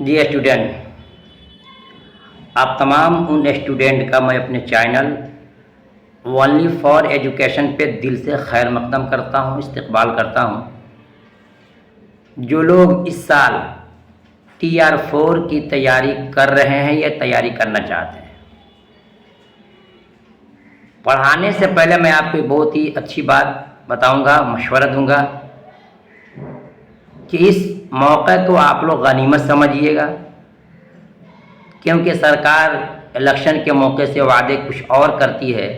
جی student, آپ تمام ان student کا میں اپنے چینل اونلی فار ایجوکیشن پہ دل سے خیر مقدم کرتا ہوں، استقبال کرتا ہوں۔ جو لوگ اس سال TR4 کی تیاری کر رہے ہیں یا تیاری کرنا چاہتے ہیں، پڑھانے سے پہلے میں آپ کو ایک بہت ہی اچھی بات بتاؤں گا، مشورہ دوں گا کہ اس موقع کو آپ لوگ غنیمت سمجھیے گا، کیونکہ سرکار الیکشن کے موقع سے وعدے کچھ اور کرتی ہے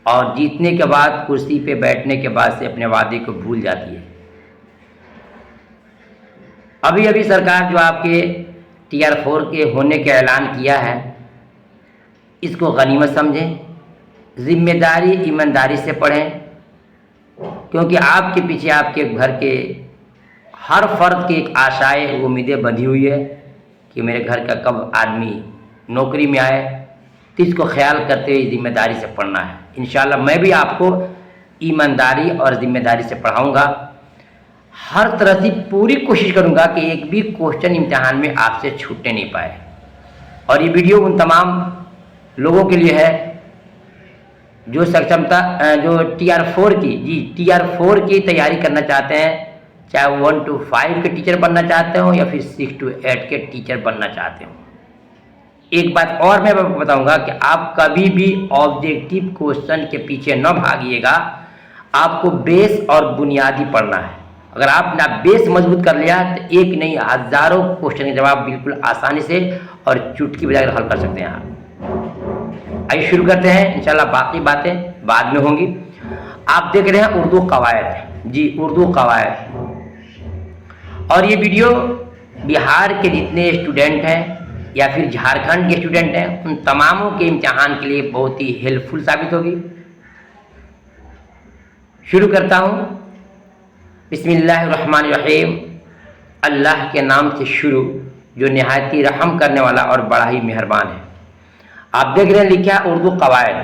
اور جیتنے کے بعد کرسی پہ بیٹھنے کے بعد سے اپنے وعدے کو بھول جاتی ہے۔ ابھی سرکار جو آپ کے TR4 کے ہونے کا اعلان کیا ہے، اس کو غنیمت سمجھیں، ذمہ داری ایمانداری سے پڑھیں، کیونکہ آپ کے پیچھے آپ کے گھر کے ہر فرد کی ایک آشائیں امیدیں بندھی ہوئی ہے کہ میرے گھر کا کب آدمی نوکری میں آئے، تو اس کو خیال کرتے ہوئے ذمہ داری سے پڑھنا ہے۔ انشاءاللہ میں بھی آپ کو ایمانداری اور ذمہ داری سے پڑھاؤں گا، ہر طرح سے پوری کوشش کروں گا کہ ایک بھی کوشچن امتحان میں آپ سے چھوٹنے نہیں پائے۔ اور یہ ویڈیو ان تمام لوگوں کے لیے ہے جو جو TR4 کی تیاری کرنا چاہتے ہیں، چاہے 1 to 5 کے ٹیچر بننا چاہتے ہوں یا پھر 6 to 8 کے ٹیچر بننا چاہتے ہوں۔ ایک بات اور میں آپ کو بتاؤں گا کہ آپ کبھی بھی آبجیکٹیو کوشچن کے پیچھے نہ بھاگیے گا، آپ کو بیس اور بنیادی پڑھنا ہے۔ اگر آپ نے بیس مضبوط کر لیا تو ایک نہیں ہزاروں کوشچن کے جواب بالکل آسانی سے اور چٹکی بجا کر حل کر سکتے ہیں آپ۔ آئیے شروع کرتے ہیں، انشاءاللہ باقی باتیں بعد میں ہوں گی۔ آپ دیکھ رہے ہیں اردو قواعد، جی اردو قواعد، اور یہ ویڈیو بہار کے جتنے اسٹوڈنٹ ہیں یا پھر جھارکھنڈ کے اسٹوڈنٹ ہیں، ان تماموں کے امتحان کے لیے بہت ہی ہیلپ فل ثابت ہوگی۔ شروع کرتا ہوں، بسم اللہ الرحمن الرحیم، اللہ کے نام سے شروع جو نہایت ہی رحم کرنے والا اور بڑا ہی مہربان ہے۔ آپ دیکھ رہے ہیں لکھا اردو قواعد،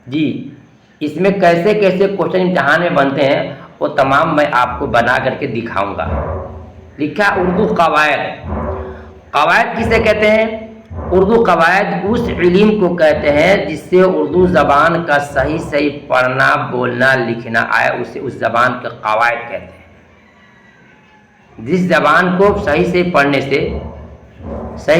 جی اس میں کیسے کیسے کوشچن امتحان میں بنتے ہیں وہ تمام میں آپ کو بنا کر کے دکھاؤں گا۔ لکھا اردو قواعد، قواعد کسے کہتے ہیں؟ اردو قواعد اس علم کو کہتے ہیں جس سے اردو زبان کا صحیح پڑھنا بولنا لکھنا آئے، اسے اس زبان کے قواعد کہتے ہیں۔ جس زبان کو صحیح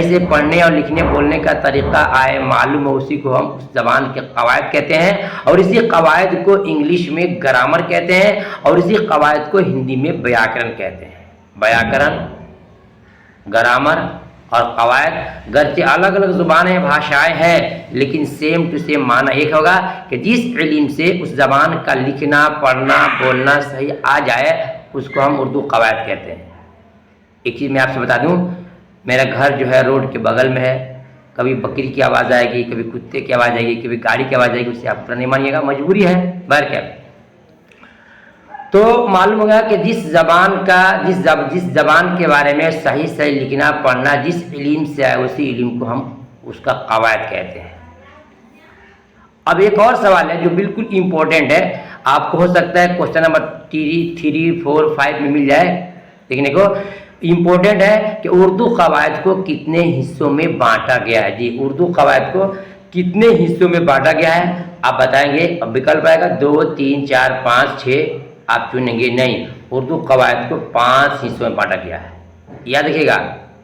سے پڑھنے اور لکھنے بولنے کا طریقہ آئے، معلوم ہو، اسی کو ہم اس زبان کے قواعد کہتے ہیں، اور اسی قواعد کو انگلش میں گرامر کہتے ہیں، اور اسی قواعد کو ہندی میں بیاکرن کہتے ہیں۔ بیاکرن، گرامر اور قواعد گرچہ الگ الگ زبانیں بھاشائیں ہیں، لیکن سیم ٹو سیم معنی ایک ہوگا کہ جس علم سے اس زبان کا لکھنا پڑھنا بولنا صحیح آ جائے اس کو ہم اردو قواعد کہتے ہیں۔ ایک چیز میں آپ سے بتا دوں، میرا گھر جو ہے روڈ کے بغل میں ہے، کبھی بکری کی آواز آئے گی، کبھی کتے کی آواز آئے گی، کبھی گاڑی کی آواز آئے گی، اس سے آپ نہیں مانیے گا، مجبوری ہے، بہر کیا۔ تو معلوم ہوگا کہ جس زبان کے بارے میں صحیح لکھنا پڑھنا جس علم سے آئے، اسی علم کو ہم اس کا قواعد کہتے ہیں۔ اب ایک اور سوال ہے جو بالکل امپورٹنٹ ہے، آپ کو ہو سکتا ہے کوشچن نمبر 3 4 5 میں مل جائے، دیکھنے کو امپورٹنٹ ہے کہ اردو قواعد کو کتنے حصوں میں بانٹا گیا ہے۔ جی اردو قواعد کو کتنے حصوں میں بانٹا گیا ہے آپ بتائیں گے۔ اب وکلپ آئے گا 2 3 4 5 6، آپ چنیں گے نہیں، اردو قواعد کو 5 حصوں میں بانٹا گیا ہے۔ یاد رکھیے گا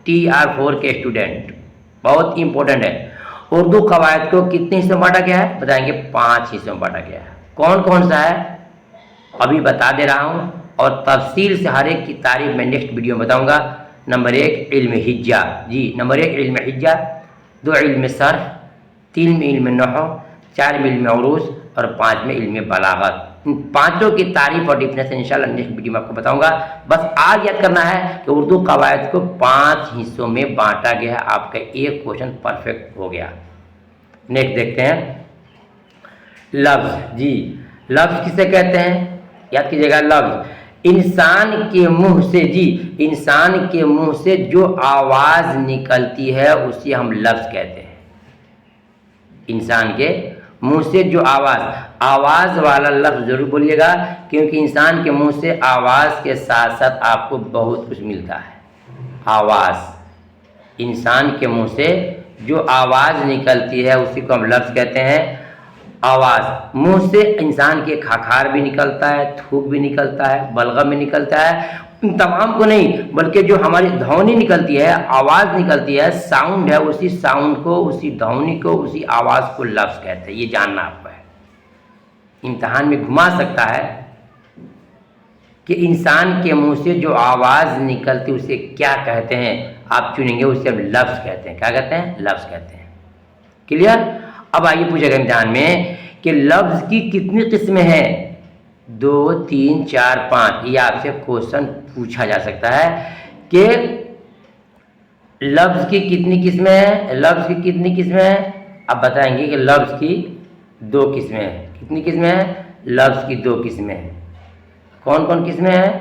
TR4 کے اسٹوڈنٹ، بہت امپورٹنٹ ہے، اردو قواعد کو کتنے حصوں میں بانٹا گیا ہے بتائیں گے، 5 حصوں میں بانٹا گیا ہے۔ کون کون سا ہے ابھی بتا دے رہا ہوں، اور تفصیل سے ہر ایک کی تعریف میں نیکسٹ ویڈیو میں بتاؤں گا۔ نمبر 1 علم حجہ، جی نمبر 1 علم حجہ، 2 علم صرف، 3 میں علم نحو، 4 میں علم عروض، اور 5 میں علم بلاغت۔ ان پانچوں کی تعریف اور ڈیفینیشن انشاءاللہ نیکسٹ ویڈیو میں آپ کو بتاؤں گا۔ بس آج یاد کرنا ہے کہ اردو قواعد کو 5 حصوں میں بانٹا گیا ہے، آپ کا ایک کوشچن پرفیکٹ ہو گیا۔ نیکسٹ دیکھتے ہیں لفظ، جی لفظ کسے کہتے ہیں یاد کیجیے گا۔ لفظ انسان کے منہ سے، جی انسان کے منہ سے جو آواز نکلتی ہے اسے ہم لفظ کہتے ہیں۔ انسان کے منہ سے جو آواز والا لفظ ضرور بولیے گا، کیونکہ انسان کے منہ سے آواز کے ساتھ ساتھ آپ کو بہت کچھ ملتا ہے۔ آواز انسان کے منہ سے جو آواز نکلتی ہے اسی کو ہم لفظ کہتے ہیں آواز. منہ سے انسان کے کھاکھار بھی نکلتا ہے, تھوک بھی نکلتا ہے, بلغم بھی نکلتا ہے, ان تمام کو نہیں بلکہ جو ہماری دھونی نکلتی ہے, آواز نکلتی ہے, ساؤنڈ ہے, اسی ساؤنڈ کو, اسی دھونی کو, اسی آواز کو لفظ کہتے ہیں. یہ جاننا آپ کو ہے. امتحان میں گھما سکتا ہے کہ انسان کے منہ سے جو آواز نکلتی اسے کیا کہتے ہیں. آپ چنیں گے اسے ہم لفظ کہتے ہیں. کیا کہتے ہیں؟ لفظ کہتے ہیں. کلیئر؟ اب آئیے پوچھے گا امتحان میں کہ لفظ کی کتنی قسمیں ہیں؟ 2 3 4 5. یہ آپ سے کوشچن پوچھا جا سکتا ہے کہ لفظ کی کتنی قسمیں ہیں. لفظ کی کتنی قسمیں ہیں؟ آپ بتائیں گے کہ لفظ کی 2 قسمیں ہیں. کتنی قسمیں ہیں؟ لفظ کی 2 قسمیں ہیں. کون کون قسمیں ہیں؟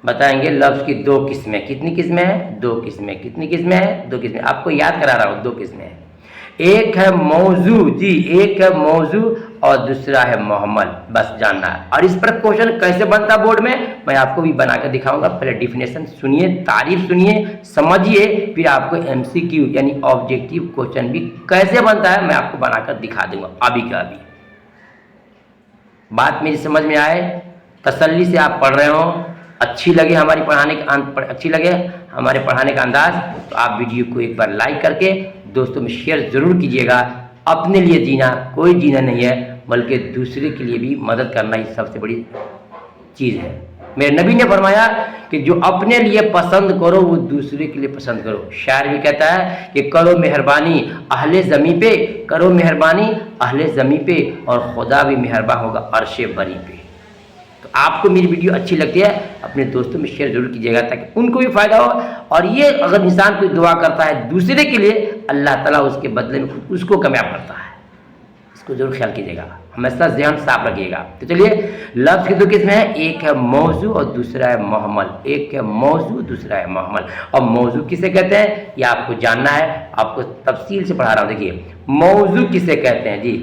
بتائیں گے لفظ کی 2 قسمیں. کتنی قسمیں ہیں؟ 2 قسمیں. کتنی قسمیں ہیں؟ 2 قسمیں. آپ کو یاد کرا رہا ہوں 2 قسمیں ہیں. ایک ہے موضوع, جی ایک ہے موضوع اور دوسرا ہے محمل. بس جاننا ہے. اور اس پر کوشچن کیسے بنتا بورڈ میں میں آپ کو بھی بنا کر دکھاؤں گا. پہلے ڈیفینیشن سنیے, تعریف سنیے, سمجھیے, پھر آپ کو MCQ یعنی آبجیکٹیو کوشچن بھی کیسے بنتا ہے میں آپ کو بنا کر دکھا دوں گا ابھی کا ابھی. بات میری سمجھ میں آئے, تسلی سے آپ پڑھ رہے ہوں, اچھی لگے ہمارے پڑھانے کا انداز, تو آپ ویڈیو کو ایک بار لائک کر کے دوستوں میں شیئر ضرور کیجیے گا. اپنے لیے جینا کوئی جینا نہیں ہے بلکہ دوسرے کے لیے بھی مدد کرنا ہی سب سے بڑی چیز ہے. میرے نبی نے فرمایا کہ جو اپنے لیے پسند کرو وہ دوسرے کے لیے پسند کرو. شاعر بھی کہتا ہے کہ کرو مہربانی اہل زمیں پہ, کرو مہربانی اہل زمیں پہ, اور خدا بھی مہربان ہوگا عرش بری پہ. تو آپ کو میری ویڈیو اچھی لگتی ہے اپنے دوستوں میں شیئر ضرور کیجیے گا تاکہ ان کو بھی فائدہ ہو. اور یہ اگر انسان کوئی دعا کرتا ہے دوسرے کے لیے, اللہ تعالیٰ اس کے بدلے میں اس کو کامیاب کرتا ہے. اس کو ضرور خیال کیجیے گا, ہمیشہ ذہن صاف رکھیے گا. تو چلیے لفظ کی 2 قسمیں ہیں. ایک ہے موضوع اور دوسرا ہے محمل. ایک ہے موضوع, دوسرا ہے محمل. اور موضوع کسے کہتے ہیں یہ آپ کو جاننا ہے. آپ کو تفصیل سے پڑھا رہا ہوں. دیکھیے موضوع کسے کہتے ہیں. جی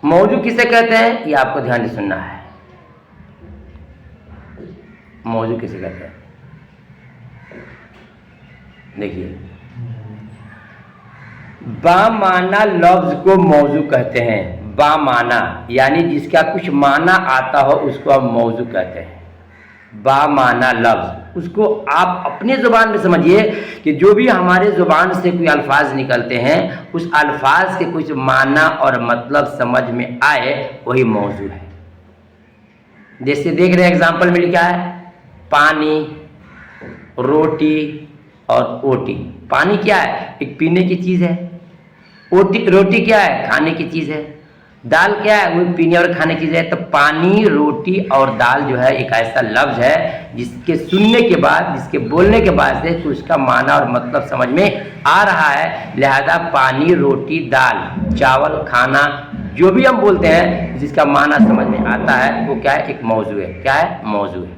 موضوع کسے کہتے ہیں یہ آپ کو دھیان سے سننا ہے. موضوع کسے کہتے ہیں؟ دیکھیے بامعنی لفظ کو موضوع کہتے ہیں. بامعنی یعنی جس کا کچھ معنی آتا ہو اس کو ہم موضوع کہتے ہیں. بامعنی لفظ, اس کو آپ اپنے زبان میں سمجھیے کہ جو بھی ہمارے زبان سے کوئی الفاظ نکلتے ہیں اس الفاظ کے کچھ معنی اور مطلب سمجھ میں آئے وہی موضوع ہے. جیسے دیکھ رہے ہیں ایگزامپل میں لکھا ہے پانی, روٹی اور اوٹی. پانی کیا ہے؟ ایک پینے کی چیز ہے. روٹی کیا ہے؟ کھانے کی چیز ہے. دال کیا ہے؟ وہ پینے اور کھانے کی چیز ہے. تو پانی, روٹی اور دال جو ہے ایک ایسا لفظ ہے جس کے سننے کے بعد, جس کے بولنے کے بعد سے تو اس کا معنی اور مطلب سمجھ میں آ رہا ہے. لہذا پانی, روٹی, دال, چاول, کھانا جو بھی ہم بولتے ہیں جس کا معنی سمجھ میں آتا ہے وہ کیا ہے؟ ایک موضوع ہے. کیا ہے؟ موضوع ہے.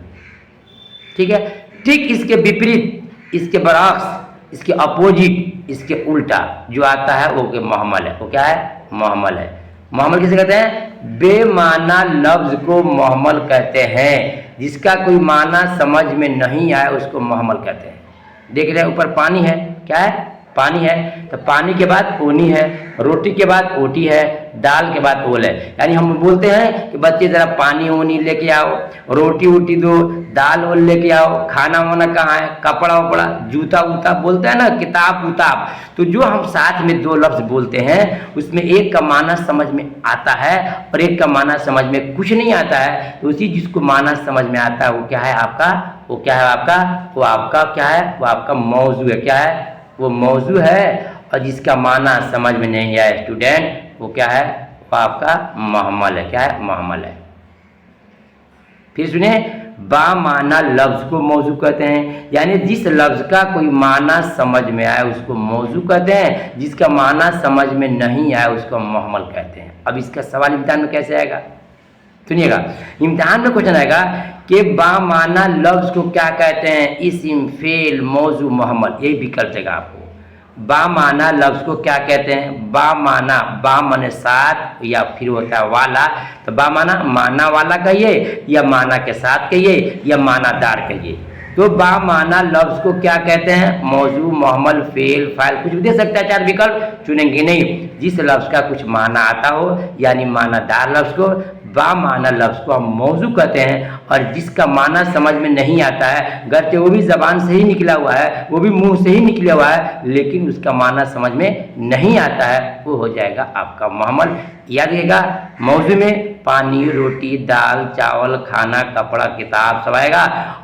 ٹھیک ہے. ٹھیک اس کے وپریت, اس کے برعکس, اس کے اپوزٹ, اس کے الٹا جو آتا ہے وہ محمل ہے. وہ کیا ہے؟ محمل ہے. محمل کسے کہتے ہیں؟ بے معنی لفظ کو محمل کہتے ہیں. جس کا کوئی معنی سمجھ میں نہیں آئے اس کو محمل کہتے ہیں. دیکھ رہے ہیں اوپر پانی ہے. کیا ہے؟ پانی ہے. تو پانی کے بعد اونی ہے, روٹی کے بعد اوٹی ہے, دال کے بعد اول ہے. یعنی ہم بولتے ہیں کہ بچے ذرا پانی اونی لے کے آؤ, روٹی اوٹی دو, دال اول لے کے آؤ, کھانا وانا کہاں ہے, کپڑا وپڑا, جوتا ووتا بولتے ہیں نا, کتاب وتاب. تو جو ہم ساتھ میں 2 لفظ بولتے ہیں اس میں ایک کا معنی سمجھ میں آتا ہے اور ایک کا معنی سمجھ میں کچھ نہیں آتا ہے. تو اسی جس کو معنی سمجھ میں آتا ہے وہ کیا ہے آپ کا؟ وہ کیا ہے آپ کا؟ وہ آپ کا کیا ہے؟ وہ آپ کا موضوع ہے. کیا ہے؟ وہ موضوع ہے. اور جس کا معنی سمجھ میں نہیں آیا اسٹوڈینٹ وہ کیا ہے؟ وہ آپ کا محمل ہے. کیا ہے؟ محمل ہے. پھر سنیں, بامعنی لفظ کو موضوع کہتے ہیں. یعنی جس لفظ کا کوئی معنی سمجھ میں آئے اس کو موضوع کہتے ہیں. جس کا معنی سمجھ میں نہیں آئے اس کو محمل کہتے ہیں. اب اس کا سوال امتحان میں کیسے آئے گا سنیے گا. امتحان میں کوشچن آئے گا کہ بامعنی لفظ کو کیا کہتے ہیں؟ اسم, فعل, موضوع, محمل. یہی وکلپ دے گا آپ کو. بامعنی لفظ کو کیا کہتے ہیں؟ بامعنی, با معنی ساتھ یا پھر ہوتا ہے والا. تو بامعنی معنی والا کہیے یا معنی کے ساتھ کہیے یا معنی دار کہیے. تو با معنی لفظ کو کیا کہتے ہیں؟ موضوع، محمل، فعل، فاعل، کچھ بھی دے سکتا ہے، 4 وکلپ چنیں گے نہیں۔ جس لفظ کا کچھ معنی آتا ہو یعنی معنی دار لفظ کو با معنی لفظ کو ہم موضوع کہتے ہیں، اور جس کا معنی سمجھ میں نہیں آتا ہے، گرچہ وہ بھی زبان سے ہی نکلا ہوا ہے، وہ بھی منہ سے ہی نکلا ہوا ہے، لیکن اس کا معنی سمجھ میں نہیں آتا ہے، وہ ہو جائے گا آپ کا محمل۔ یاد رکھیے گا، موضوع میں پانی، روٹی، دال، چاول، کھانا، کپڑا، کتاب سب آئے گا،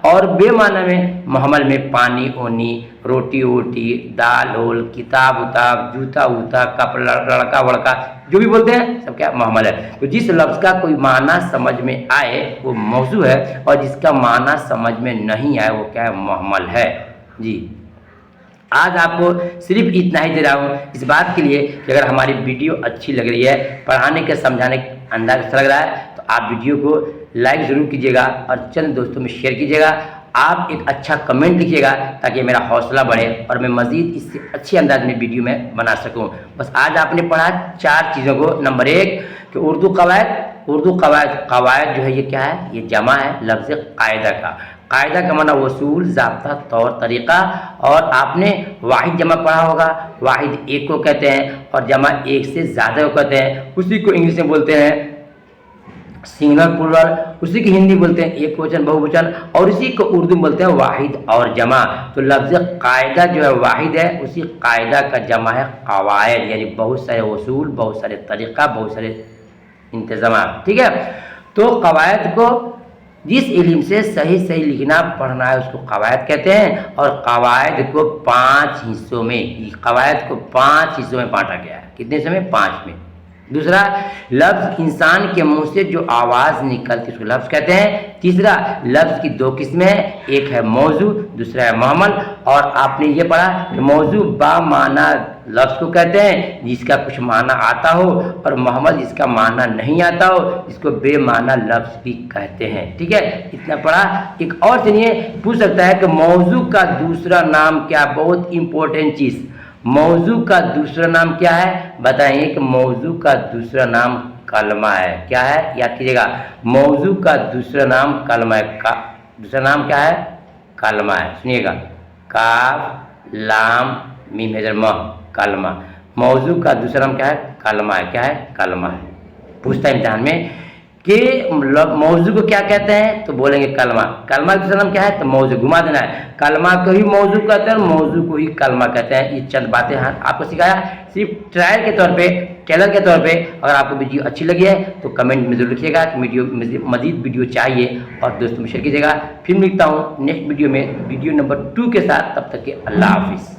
اور بے معنی میں محمل میں پانی، اونی، روٹی ووٹی، دال ہول، کتاب اتاب، جوتا ووتا، کپڑا، لڑکا وڑکا، جو بھی بولتے ہیں سب کیا محمل ہے۔ تو جس لفظ کا کوئی معنی سمجھ میں آئے وہ موضوع ہے، اور جس کا معنی سمجھ میں نہیں آئے وہ کیا ہے؟ محمل ہے۔ جی آج آپ کو صرف اتنا ہی دے رہا ہوں اس بات کے لیے کہ اگر ہماری ویڈیو اچھی لگ رہی ہے، پڑھانے کے سمجھانے کا انداز اچھا لگ رہا ہے، تو آپ ویڈیو کو لائک ضرور کیجیے گا اور چند دوستوں میں شیئر کیجیے گا۔ آپ ایک اچھا کمنٹ لکھیے گا تاکہ میرا حوصلہ بڑھے اور میں مزید اس سے اچھے انداز میں ویڈیو میں بنا سکوں۔ بس آج آپ نے پڑھا 4 چیزوں کو۔ نمبر 1 کہ اردو قواعد جو ہے یہ کیا ہے؟ یہ جمع ہے لفظ قاعدہ کا۔ قاعدہ کا معنی اصول، ضابطہ، طور طریقہ، اور آپ نے واحد جمع پڑھا ہوگا، واحد ایک کو کہتے ہیں اور جمع ایک سے زیادہ کو کہتے ہیں، اسی کو انگلش میں بولتے ہیں سنگولر پلورل، اسی کی ہندی بولتے ہیں ایک وچن بہو وچن، اور اسی کو اردو میں بولتے ہیں واحد اور جمع۔ تو لفظ قاعدہ جو ہے واحد ہے، اسی قاعدہ کا جمع ہے قواعد، یعنی بہت سارے اصول، بہت سارے طریقہ، بہت سارے انتظامات، ٹھیک ہے۔ تو قواعد کو جس علم سے صحیح لکھنا پڑھنا ہے اس کو قواعد کہتے ہیں، اور قواعد کو 5 حصوں میں بانٹا گیا ہے۔ کتنے حصوں میں؟ 5 میں۔ دوسرا، لفظ انسان کے منہ سے جو آواز نکلتی اس کو لفظ کہتے ہیں۔ تیسرا، لفظ کی 2 قسمیں ہیں، ایک ہے موضوع، دوسرا ہے محمل، اور آپ نے یہ پڑھا کہ موضوع با معنی لفظ کو کہتے ہیں جس کا کچھ معنی آتا ہو، اور محمل جس کا معنی نہیں آتا ہو، جس کو بے معنی لفظ بھی کہتے ہیں، ٹھیک ہے۔ اتنا پڑھا۔ ایک اور چلیے پوچھ سکتا ہے کہ موضوع کا دوسرا نام کیا؟ بہت امپورٹنٹ چیز، موضوع کا دوسرا نام کیا ہے؟ بتائیں کہ موضوع کا دوسرا نام کلمہ ہے۔ کیا ہے؟ یاد کیجیے گا، موضوع کا دوسرا نام کلمہ ہے۔ دوسرا نام کیا ہے؟ کلمہ ہے۔ سنیے گا، کاف لام میم حجر م، کلمہ۔ موضوع کا دوسرا نام کیا ہے؟ کلمہ ہے۔ کیا ہے؟ کلمہ ہے۔ پوچھتا ہے امتحان میں کہ موضوع کو کیا کہتے ہیں؟ تو بولیں گے کلمہ۔ کلمہ کا دوسرا نام کیا ہے؟ تو موضوع۔ گھما دینا ہے، کلمہ کو ہی موضوع کہتے ہیں اور موضوع کو ہی کلمہ کہتے ہیں۔ یہ چند باتیں آپ کو سکھایا صرف ٹرائل کے طور پہ، ٹیلر کے طور پہ۔ اگر آپ کو ویڈیو اچھی لگی ہے تو کمنٹ میں ضرور لکھیے گا کہ مزید ویڈیو چاہیے، اور دوستوں میں شیئر کیجیے گا۔ پھر ملتا ہوں نیکسٹ ویڈیو میں، ویڈیو نمبر 2 کے ساتھ۔ تب تک کہ اللہ حافظ۔